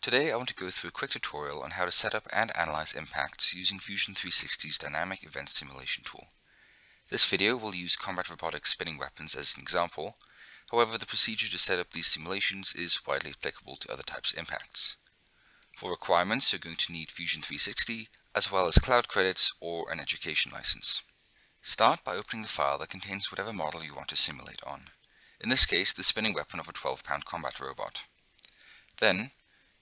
Today I want to go through a quick tutorial on how to set up and analyze impacts using Fusion 360's Dynamic Event Simulation tool. This video will use combat robotics spinning weapons as an example. However, the procedure to set up these simulations is widely applicable to other types of impacts. For requirements, you're going to need Fusion 360, as well as cloud credits or an education license. Start by opening the file that contains whatever model you want to simulate on. In this case, the spinning weapon of a 12-pound combat robot. Then,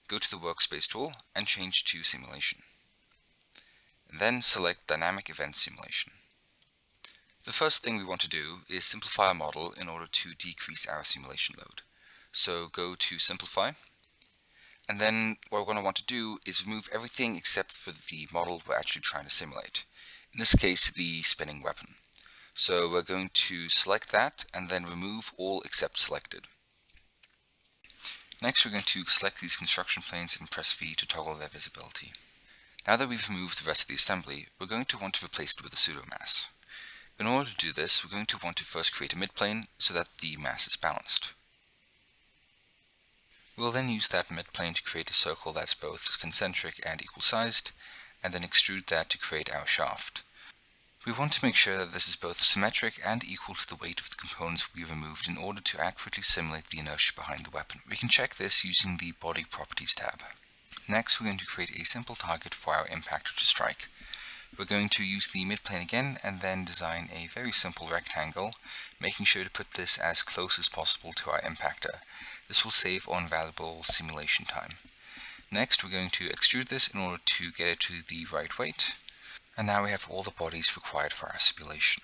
go to the Workspace tool and change to Simulation. And then select Dynamic Event Simulation. The first thing we want to do is simplify our model in order to decrease our simulation load. So go to Simplify, and then what we're going to want to do is remove everything except for the model we're actually trying to simulate. In this case, the spinning weapon. So we're going to select that and then remove all except selected. Next, we're going to select these construction planes and press V to toggle their visibility. Now that we've removed the rest of the assembly, we're going to want to replace it with a pseudomass. In order to do this, we're going to want to first create a midplane so that the mass is balanced. We'll then use that midplane to create a circle that's both concentric and equal-sized, and then extrude that to create our shaft. We want to make sure that this is both symmetric and equal to the weight of the components we removed in order to accurately simulate the inertia behind the weapon. We can check this using the Body Properties tab. Next, we're going to create a simple target for our impactor to strike. We're going to use the midplane again and then design a very simple rectangle, making sure to put this as close as possible to our impactor. This will save on valuable simulation time. Next, we're going to extrude this in order to get it to the right weight. And now we have all the bodies required for our simulation.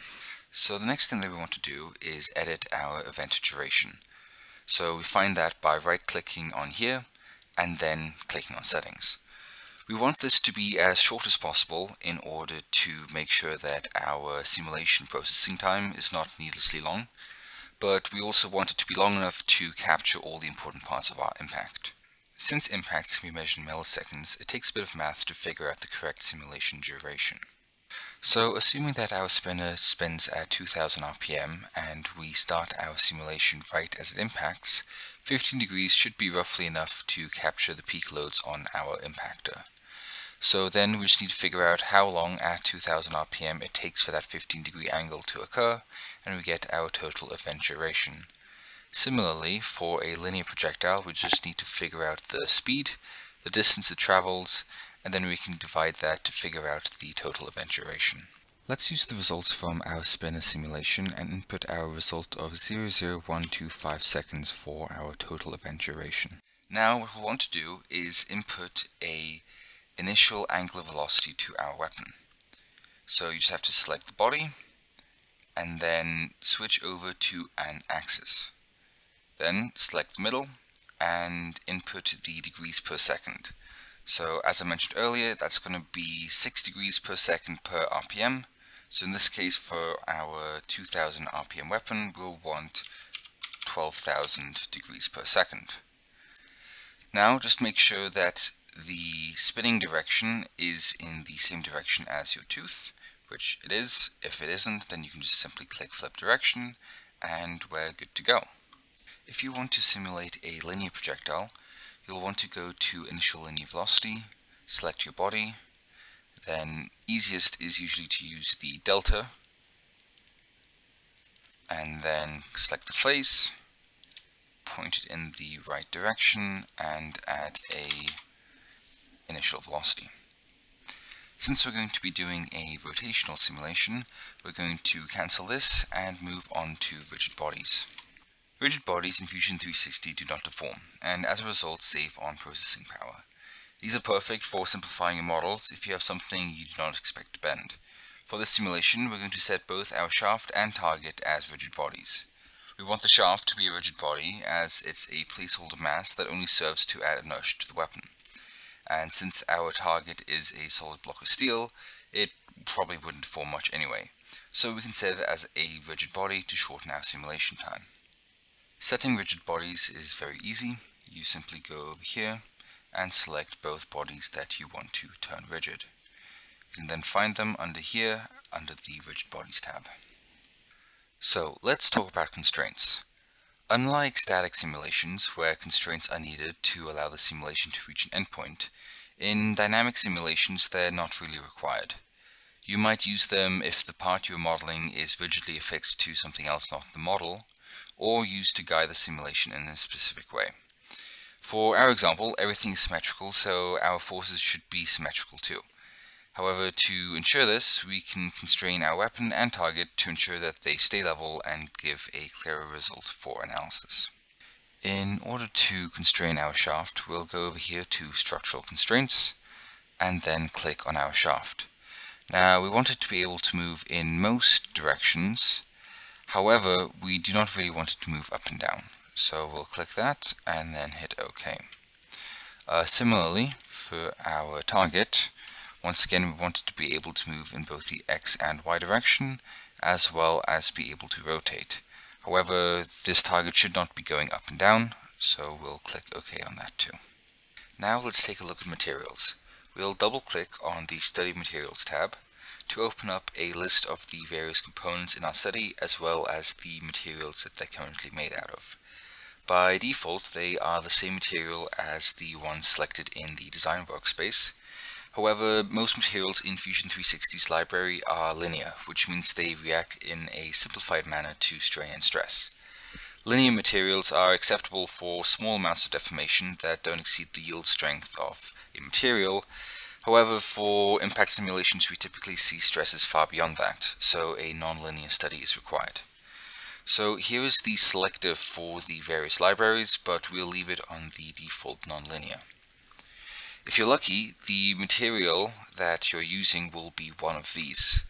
So the next thing that we want to do is edit our event duration. So we find that by right-clicking on here and then clicking on Settings. We want this to be as short as possible in order to make sure that our simulation processing time is not needlessly long, but we also want it to be long enough to capture all the important parts of our impact. Since impacts can be measured in milliseconds, it takes a bit of math to figure out the correct simulation duration. So, assuming that our spinner spins at 2000 RPM and we start our simulation right as it impacts, 15 degrees should be roughly enough to capture the peak loads on our impactor. So then we just need to figure out how long at 2000 RPM it takes for that 15-degree angle to occur, and we get our total event duration. Similarly, for a linear projectile, we just need to figure out the speed, the distance it travels, and then we can divide that to figure out the total event duration. Let's use the results from our spinner simulation and input our result of 0.00125 seconds for our total event duration. Now what we want to do is input a initial angular velocity to our weapon. So you just have to select the body and then switch over to an axis. Then select the middle and input the degrees per second. So as I mentioned earlier, that's going to be 6 degrees per second per RPM. So in this case, for our 2000 RPM weapon, we'll want 12,000 degrees per second. Now just make sure that the spinning direction is in the same direction as your tooth, which it is. If it isn't, then you can just simply click flip direction and we're good to go. If you want to simulate a linear projectile, you'll want to go to Initial Linear Velocity, select your body, then easiest is usually to use the delta, and then select the face, point it in the right direction, and add a initial velocity. Since we're going to be doing a rotational simulation, we're going to cancel this and move on to rigid bodies. Rigid bodies in Fusion 360 do not deform, and as a result save on processing power. These are perfect for simplifying your models if you have something you do not expect to bend. For this simulation, we're going to set both our shaft and target as rigid bodies. We want the shaft to be a rigid body as it's a placeholder mass that only serves to add inertia to the weapon. And since our target is a solid block of steel, it probably wouldn't deform much anyway. So we can set it as a rigid body to shorten our simulation time. Setting rigid bodies is very easy. You simply go over here and select both bodies that you want to turn rigid. You can then find them under here, under the Rigid Bodies tab. So let's talk about constraints. Unlike static simulations, where constraints are needed to allow the simulation to reach an endpoint, in dynamic simulations they're not really required. You might use them if the part you're modeling is rigidly affixed to something else not the model, or used to guide the simulation in a specific way. For our example, everything is symmetrical, so our forces should be symmetrical too. However, to ensure this, we can constrain our weapon and target to ensure that they stay level and give a clearer result for analysis. In order to constrain our shaft, we'll go over here to Structural Constraints, and then click on our shaft. Now, we want it to be able to move in most directions. However, we do not really want it to move up and down. So we'll click that and then hit OK. Similarly, for our target, once again we want it to be able to move in both the X and Y direction, as well as be able to rotate. However, this target should not be going up and down, so we'll click OK on that too. Now let's take a look at materials. We'll double-click on the Study Materials tab to open up a list of the various components in our study, as well as the materials that they're currently made out of. By default, they are the same material as the ones selected in the design workspace. However, most materials in Fusion 360's library are linear, which means they react in a simplified manner to strain and stress. Linear materials are acceptable for small amounts of deformation that don't exceed the yield strength of a material. However, for impact simulations we typically see stresses far beyond that, so a nonlinear study is required. So here is the selector for the various libraries, but we'll leave it on the default nonlinear. If you're lucky, the material that you're using will be one of these.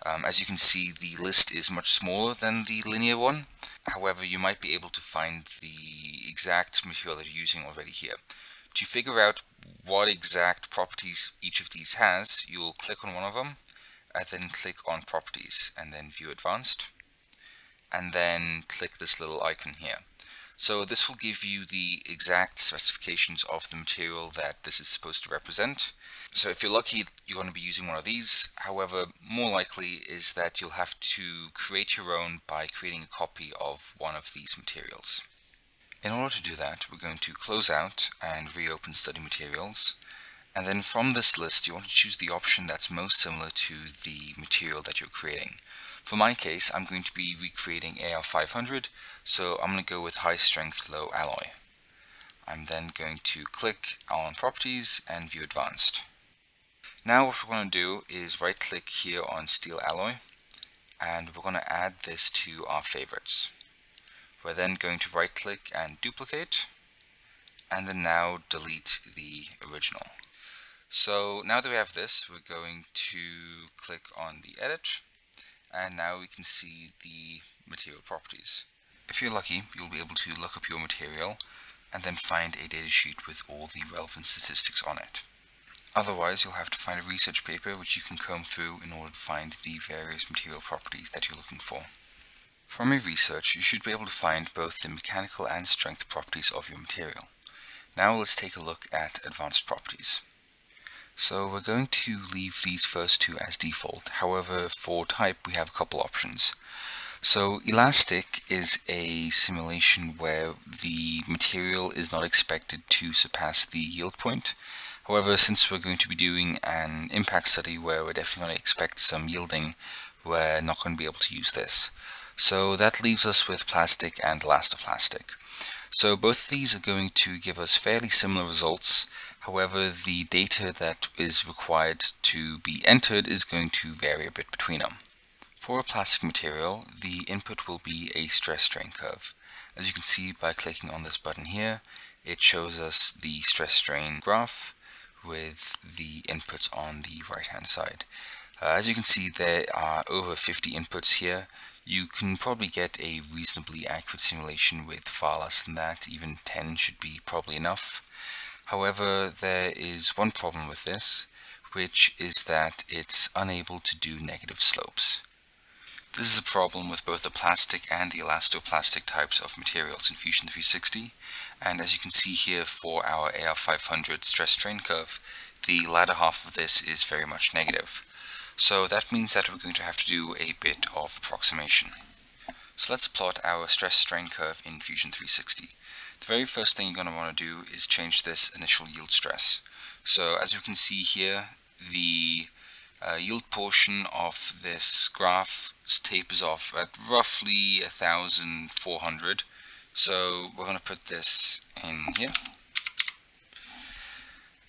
As you can see, the list is much smaller than the linear one. However, you might be able to find the exact material that you're using already here. To figure out what exact properties each of these has, you'll click on one of them, and then click on Properties, and then View Advanced, and then click this little icon here. So this will give you the exact specifications of the material that this is supposed to represent. So if you're lucky, you're going to be using one of these. However, more likely is that you'll have to create your own by creating a copy of one of these materials. In order to do that, we're going to close out and reopen Study Materials. And then from this list, you want to choose the option that's most similar to the material that you're creating. For my case, I'm going to be recreating AR500, so I'm going to go with High Strength Low Alloy. I'm then going to click on Properties and View Advanced. Now what we're going to do is right click here on Steel Alloy, and we're going to add this to our favorites. We're then going to right click and duplicate, and then now delete the original. So now that we have this, we're going to click on the edit, and now we can see the material properties. If you're lucky, you'll be able to look up your material and then find a datasheet with all the relevant statistics on it. Otherwise, you'll have to find a research paper which you can comb through in order to find the various material properties that you're looking for. From your research, you should be able to find both the mechanical and strength properties of your material. Now let's take a look at advanced properties. So we're going to leave these first two as default. However, for type we have a couple options. So elastic is a simulation where the material is not expected to surpass the yield point. However, since we're going to be doing an impact study where we're definitely going to expect some yielding, we're not going to be able to use this. So that leaves us with plastic and elastoplastic. So both of these are going to give us fairly similar results. However, the data that is required to be entered is going to vary a bit between them. For a plastic material, the input will be a stress strain curve. As you can see by clicking on this button here, it shows us the stress strain graph with the inputs on the right hand side. As you can see, there are over 50 inputs here. You can probably get a reasonably accurate simulation with far less than that. Even 10 should be probably enough. However, there is one problem with this, which is that it's unable to do negative slopes. This is a problem with both the plastic and the elastoplastic types of materials in Fusion 360, and as you can see here for our AR500 stress strain curve, the latter half of this is very much negative. So that means that we're going to have to do a bit of approximation. So let's plot our stress-strain curve in Fusion 360. The very first thing you're going to want to do is change this initial yield stress. So as you can see here, the yield portion of this graph tapers off at roughly 1,400. So we're going to put this in here.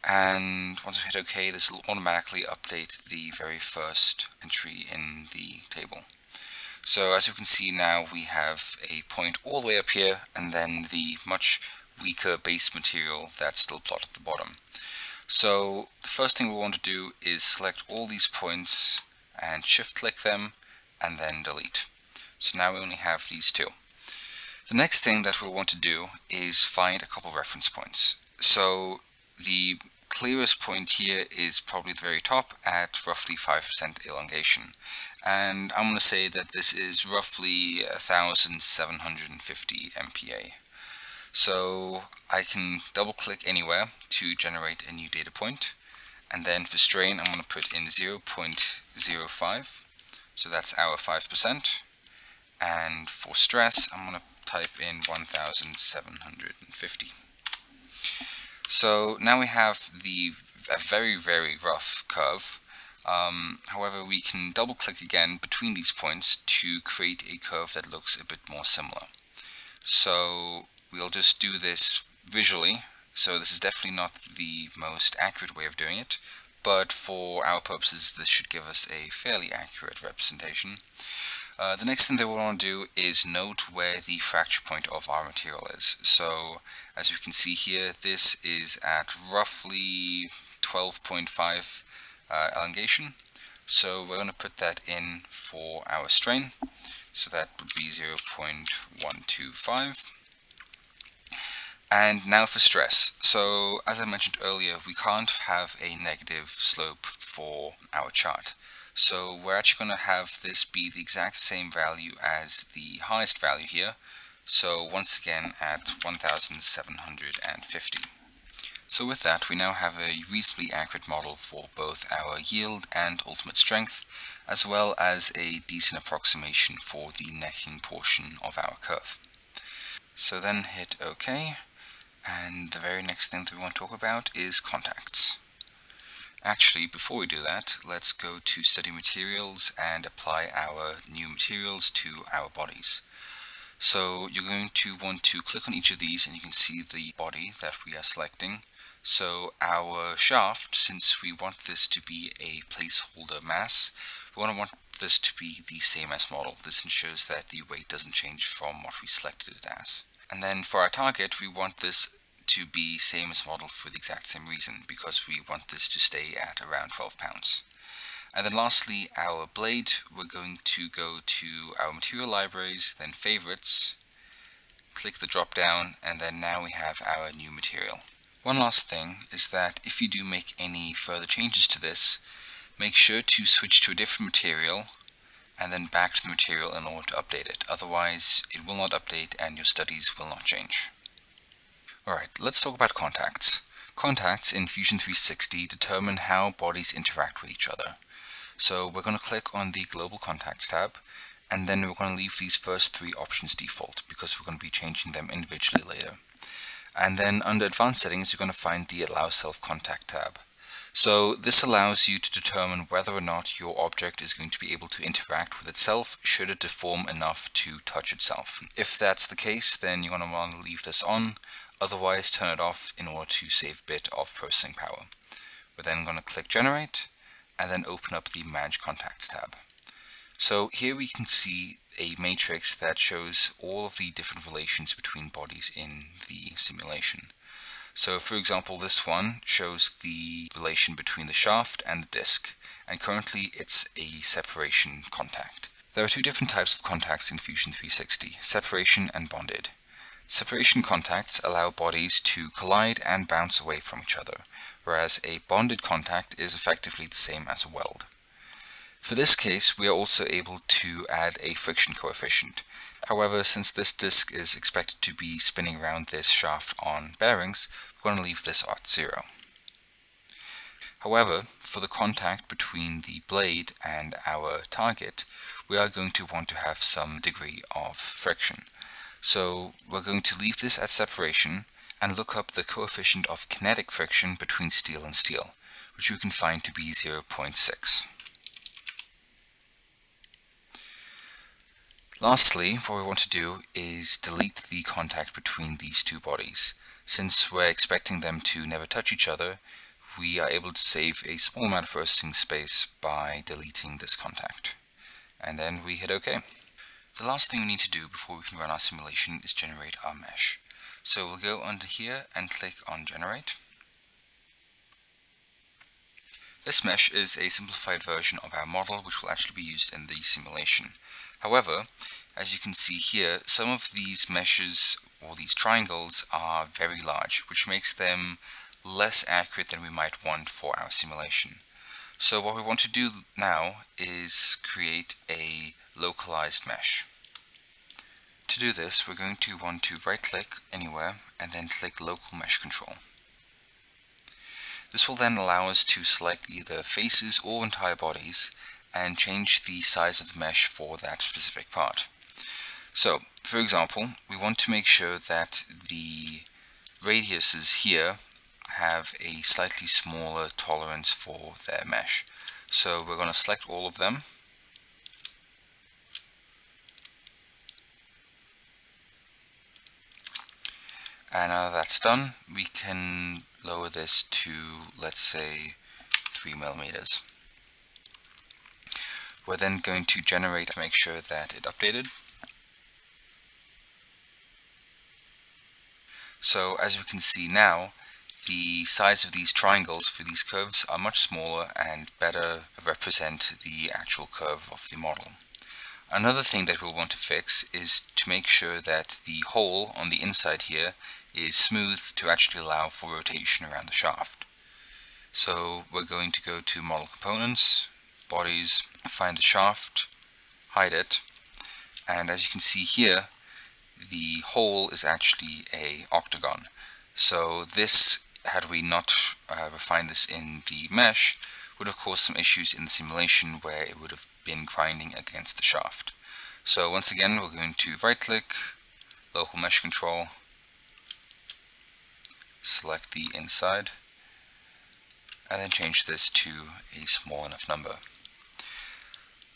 And once we hit OK, this will automatically update the very first entry in the table. So as you can see now, we have a point all the way up here, and then the much weaker base material that's still plotted at the bottom. So the first thing we want to do is select all these points and shift click them and then delete. So now we only have these two. The next thing that we'll want to do is find a couple reference points. So the clearest point here is probably the very top at roughly 5% elongation. And I'm going to say that this is roughly 1,750 MPa. So I can double click anywhere to generate a new data point, and then for strain I'm going to put in 0.05, so that's our 5%, and for stress I'm going to type in 1,750. So now we have a very rough curve. However, we can double click again between these points to create a curve that looks a bit more similar. So we'll just do this visually. So this is definitely not the most accurate way of doing it, but for our purposes this should give us a fairly accurate representation. The next thing that we want to do is note where the fracture point of our material is. So as you can see here, this is at roughly 12.5 elongation. So we're going to put that in for our strain. So that would be 0.125. And now for stress. So as I mentioned earlier, we can't have a negative slope for our chart. So we're actually going to have this be the exact same value as the highest value here. So once again at 1,750. So with that, we now have a reasonably accurate model for both our yield and ultimate strength, as well as a decent approximation for the necking portion of our curve. So then hit OK, and the very next thing that we want to talk about is contacts. Actually, before we do that, let's go to Study Materials and apply our new materials to our bodies. So you're going to want to click on each of these and you can see the body that we are selecting. So our shaft, since we want this to be a placeholder mass, we want this to be the same as model. This ensures that the weight doesn't change from what we selected it as. And then for our target, we want this to be same as model for the exact same reason, because we want this to stay at around 12 pounds. And then lastly, our blade, we're going to go to our material libraries, then favorites, click the drop down, and then now we have our new material. One last thing is that if you do make any further changes to this, make sure to switch to a different material and then back to the material in order to update it. Otherwise, it will not update and your studies will not change. Alright, let's talk about contacts. Contacts in Fusion 360 determine how bodies interact with each other. So we're going to click on the Global Contacts tab, and then we're going to leave these first three options default because we're going to be changing them individually later. And then under Advanced Settings, you're going to find the Allow Self-Contact tab. So this allows you to determine whether or not your object is going to be able to interact with itself should it deform enough to touch itself. If that's the case, then you're going to want to leave this on. Otherwise, turn it off in order to save a bit of processing power. We're then going to click Generate and then open up the Manage Contacts tab. So here we can see a matrix that shows all of the different relations between bodies in the simulation. So for example, this one shows the relation between the shaft and the disc, and currently it's a separation contact. There are two different types of contacts in Fusion 360, separation and bonded. Separation contacts allow bodies to collide and bounce away from each other, whereas a bonded contact is effectively the same as a weld. For this case, we are also able to add a friction coefficient. However, since this disc is expected to be spinning around this shaft on bearings, we're going to leave this at 0. However, for the contact between the blade and our target, we are going to want to have some degree of friction. So we're going to leave this at separation and look up the coefficient of kinetic friction between steel and steel, which we can find to be 0.6. Lastly, what we want to do is delete the contact between these two bodies. Since we're expecting them to never touch each other, we are able to save a small amount of processing space by deleting this contact. And then we hit OK. The last thing we need to do before we can run our simulation is generate our mesh. So we'll go under here and click on Generate. This mesh is a simplified version of our model which will actually be used in the simulation. However, as you can see here, some of these meshes or these triangles are very large, which makes them less accurate than we might want for our simulation. So what we want to do now is create a localized mesh. To do this, we're going to want to right-click anywhere and then click Local Mesh Control. This will then allow us to select either faces or entire bodies and change the size of the mesh for that specific part. So, for example, we want to make sure that the radiuses here have a slightly smaller tolerance for their mesh. So we're going to select all of them. And now that that's done, we can lower this to, let's say, 3 millimeters. We're then going to generate to make sure that it updated. So as we can see now, the size of these triangles for these curves are much smaller and better represent the actual curve of the model. Another thing that we'll want to fix is to make sure that the hole on the inside here is smooth to actually allow for rotation around the shaft. So we're going to go to Model Components, Bodies, find the shaft, hide it, and as you can see here, the hole is actually a octagon. So this, had we not refined this in the mesh, would have caused some issues in the simulation where it would have been grinding against the shaft. So once again, we're going to right-click, Local Mesh Control, select the inside, and then change this to a small enough number.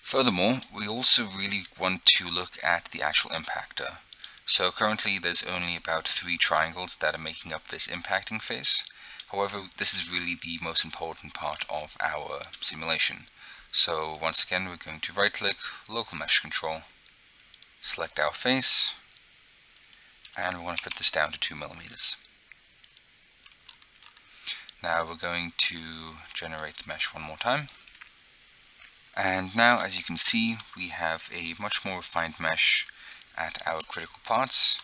Furthermore, we also really want to look at the actual impactor. So currently there's only about 3 triangles that are making up this impacting face. However, this is really the most important part of our simulation. So once again, we're going to right-click, Local Mesh Control, select our face, and we want to put this down to 2 millimeters. Now we're going to generate the mesh one more time. And now, as you can see, we have a much more refined mesh at our critical parts,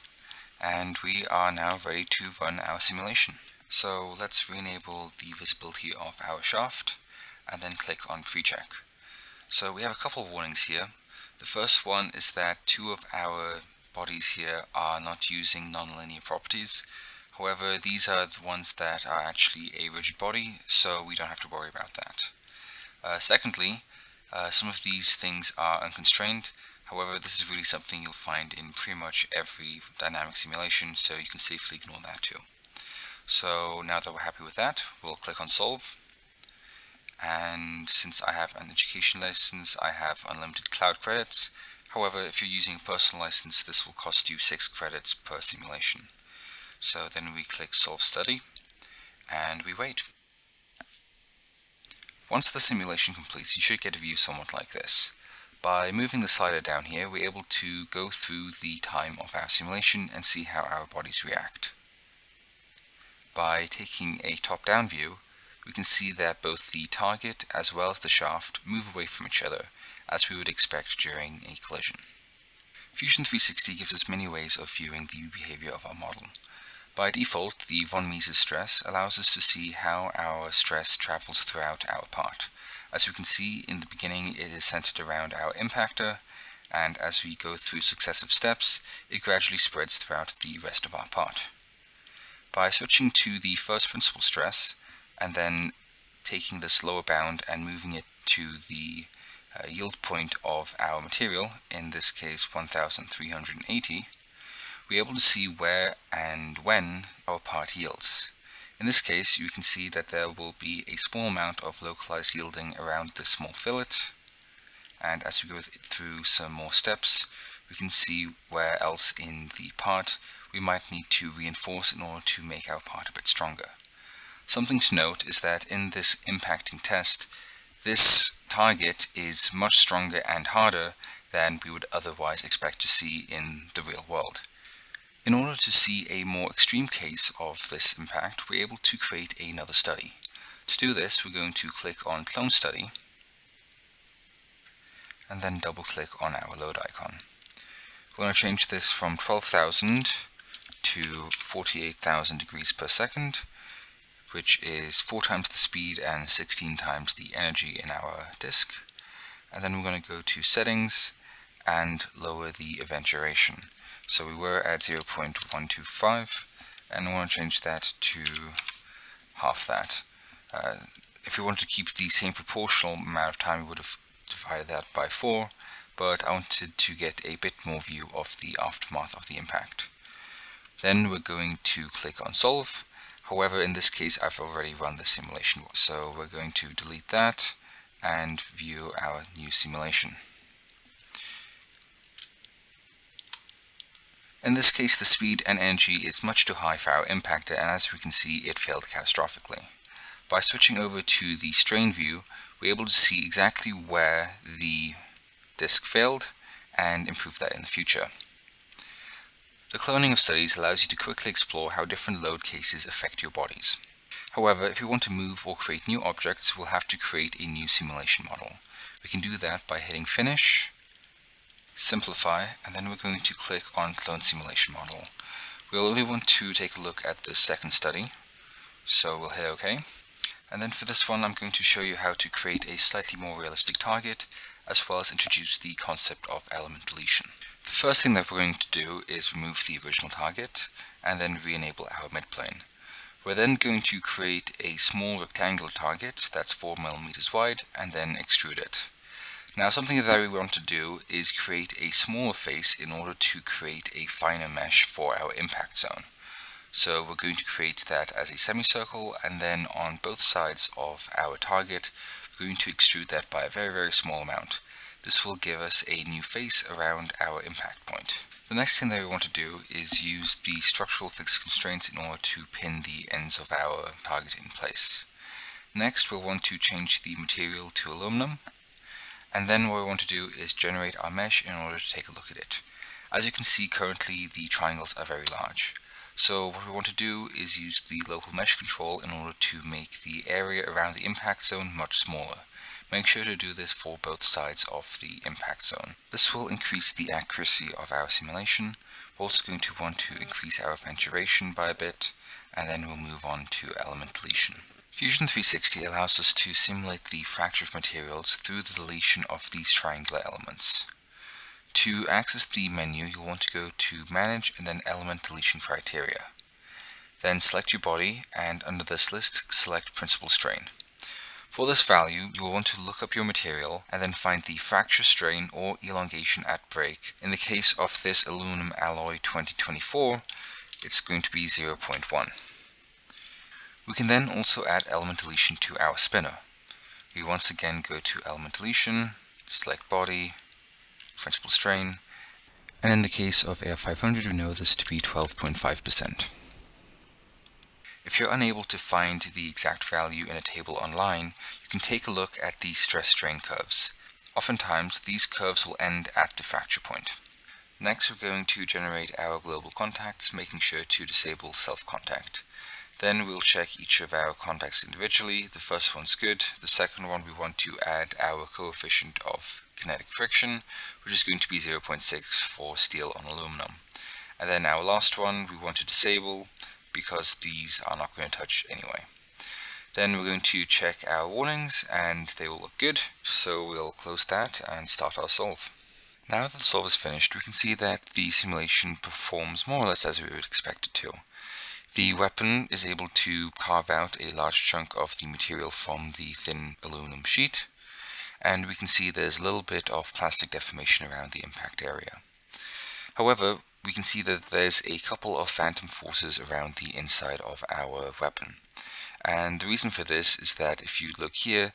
and we are now ready to run our simulation. So let's re-enable the visibility of our shaft and then click on Pre-check. So we have a couple of warnings here. The first one is that 2 of our bodies here are not using nonlinear properties. However, these are the ones that are actually a rigid body, so we don't have to worry about that. Secondly, some of these things are unconstrained. However, this is really something you'll find in pretty much every dynamic simulation, so you can safely ignore that too. So now that we're happy with that, we'll click on Solve. And since I have an education license, I have unlimited cloud credits. However, if you're using a personal license, this will cost you 6 credits per simulation. So then we click Solve Study, and we wait. Once the simulation completes, you should get a view somewhat like this. By moving the slider down here, we're able to go through the time of our simulation and see how our bodies react. By taking a top-down view, we can see that both the target as well as the shaft move away from each other, as we would expect during a collision. Fusion 360 gives us many ways of viewing the behavior of our model. By default, the von Mises stress allows us to see how our stress travels throughout our part. As we can see, in the beginning it is centered around our impactor, and as we go through successive steps, it gradually spreads throughout the rest of our part. By switching to the first principle stress, and then taking this lower bound and moving it to the yield point of our material, in this case 1380, we're able to see where and when our part yields. In this case, you can see that there will be a small amount of localized yielding around this small fillet, and as we go through some more steps, we can see where else in the part we might need to reinforce in order to make our part a bit stronger. Something to note is that in this impacting test, this target is much stronger and harder than we would otherwise expect to see in the real world. In order to see a more extreme case of this impact, we're able to create another study. To do this, we're going to click on Clone Study, and then double click on our load icon. We're going to change this from 12,000 to 48,000 degrees per second, which is 4 times the speed and 16 times the energy in our disk. And then we're going to go to Settings and lower the event duration. So we were at 0.125, and I want to change that to half that. If we wanted to keep the same proportional amount of time, we would have divided that by 4, but I wanted to get a bit more view of the aftermath of the impact. Then we're going to click on Solve. However, in this case, I've already run the simulation, so we're going to delete that and view our new simulation. In this case, the speed and energy is much too high for our impactor, and as we can see, it failed catastrophically. By switching over to the strain view, we're able to see exactly where the disk failed and improve that in the future. The cloning of studies allows you to quickly explore how different load cases affect your bodies. However, if we want to move or create new objects, we'll have to create a new simulation model. We can do that by hitting Finish, Simplify, and then we're going to click on Clone Simulation Model. We'll only want to take a look at the second study, so we'll hit OK. And then for this one, I'm going to show you how to create a slightly more realistic target, as well as introduce the concept of element deletion. The first thing that we're going to do is remove the original target, and then re-enable our midplane. We're then going to create a small rectangular target that's 4 mm wide, and then extrude it. Now, something that we want to do is create a smaller face in order to create a finer mesh for our impact zone. So we're going to create that as a semicircle, and then on both sides of our target, we're going to extrude that by a very, very small amount. This will give us a new face around our impact point. The next thing that we want to do is use the structural fixed constraints in order to pin the ends of our target in place. Next, we'll want to change the material to aluminum. And then what we want to do is generate our mesh in order to take a look at it. As you can see, currently the triangles are very large. So what we want to do is use the local mesh control in order to make the area around the impact zone much smaller. Make sure to do this for both sides of the impact zone. This will increase the accuracy of our simulation. We're also going to want to increase our event duration by a bit, and then we'll move on to element deletion. Fusion 360 allows us to simulate the fracture of materials through the deletion of these triangular elements. To access the menu, you'll want to go to Manage and then Element Deletion Criteria. Then select your body, and under this list, select Principal Strain. For this value, you'll want to look up your material and then find the fracture strain or elongation at break. In the case of this aluminum alloy 2024, it's going to be 0.1. We can then also add element deletion to our spinner. We once again go to Element Deletion, select Body, Principal Strain, and in the case of AR500 we know this to be 12.5%. If you're unable to find the exact value in a table online, you can take a look at the stress-strain curves. Oftentimes these curves will end at the fracture point. Next, we're going to generate our global contacts, making sure to disable self-contact. Then we'll check each of our contacts individually. The first one's good. The second one, we want to add our coefficient of kinetic friction, which is going to be 0.6 for steel on aluminum. And then our last one, we want to disable, because these are not going to touch anyway. Then we're going to check our warnings, and they will look good. So we'll close that and start our solve. Now that the solve is finished, we can see that the simulation performs more or less as we would expect it to. The weapon is able to carve out a large chunk of the material from the thin aluminum sheet, and we can see there's a little bit of plastic deformation around the impact area. However, we can see that there's a couple of phantom forces around the inside of our weapon. And the reason for this is that if you look here,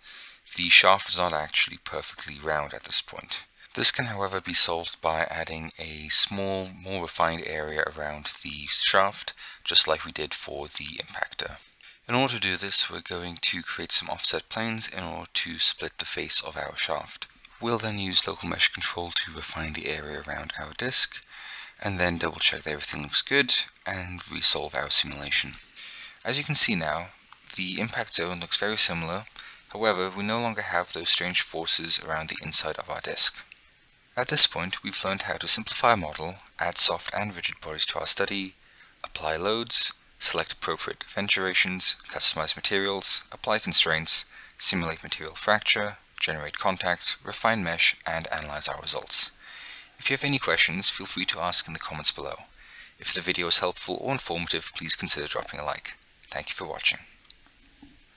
the shaft is not actually perfectly round at this point. This can, however, be solved by adding a small, more refined area around the shaft, just like we did for the impactor. In order to do this, we're going to create some offset planes in order to split the face of our shaft. We'll then use local mesh control to refine the area around our disk, and then double check that everything looks good, and resolve our simulation. As you can see now, the impact zone looks very similar. However, we no longer have those strange forces around the inside of our disk. At this point, we've learned how to simplify a model, add soft and rigid bodies to our study, apply loads, select appropriate vent durations, customize materials, apply constraints, simulate material fracture, generate contacts, refine mesh, and analyze our results. If you have any questions, feel free to ask in the comments below. If the video is helpful or informative, please consider dropping a like. Thank you for watching.